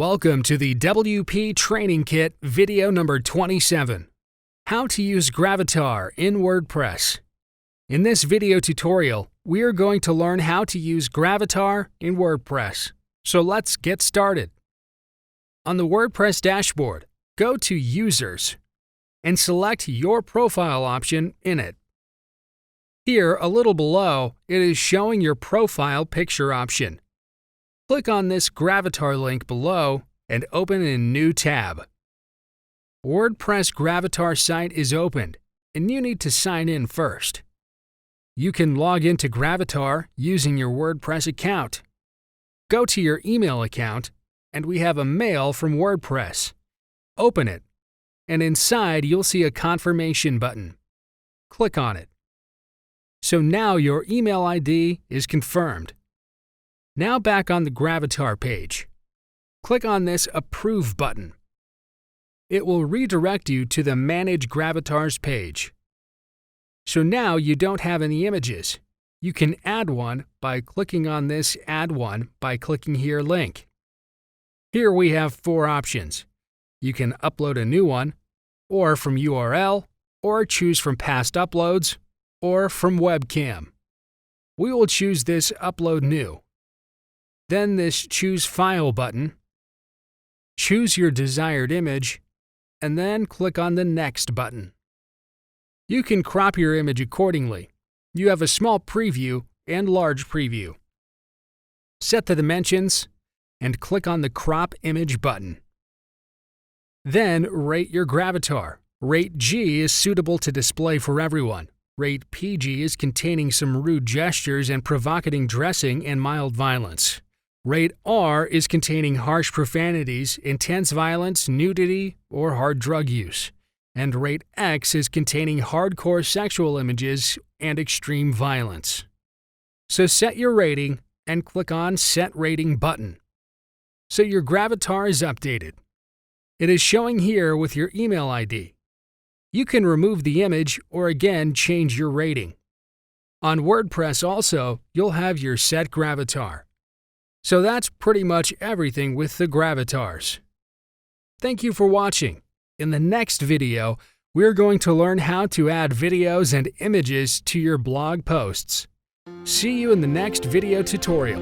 Welcome to the WP Training Kit video number 27, How to use Gravatar in WordPress. In this video tutorial, we are going to learn how to use Gravatar in WordPress. So let's get started. On the WordPress dashboard, go to Users and select your profile option in it. Here, a little below, it is showing your profile picture option. Click on this Gravatar link below and open a new tab. WordPress Gravatar site is opened, and you need to sign in first. You can log into Gravatar using your WordPress account. Go to your email account, and we have a mail from WordPress. Open it, and inside you'll see a confirmation button. Click on it. So now your email ID is confirmed. Now back on the Gravatar page. Click on this Approve button. It will redirect you to the Manage Gravatars page. So now you don't have any images. You can add one by clicking on this Add One by clicking here link. Here we have 4 options. You can upload a new one, or from URL, or choose from past uploads, or from webcam. We will choose this Upload New. Then this Choose File button. Choose your desired image, and then click on the Next button. You can crop your image accordingly. You have a small preview and large preview. Set the dimensions, and click on the Crop Image button. Then rate your Gravatar. Rate G is suitable to display for everyone. Rate PG is containing some rude gestures and provocating dressing and mild violence. Rate R is containing harsh profanities, intense violence, nudity, or hard drug use. And Rate X is containing hardcore sexual images and extreme violence. So set your rating and click on Set Rating button. So your Gravatar is updated. It is showing here with your email ID. You can remove the image or again change your rating. On WordPress also, you'll have your Set Gravatar. So that's pretty much everything with the Gravatars. Thank you for watching. In the next video, we're going to learn how to add videos and images to your blog posts. See you in the next video tutorial.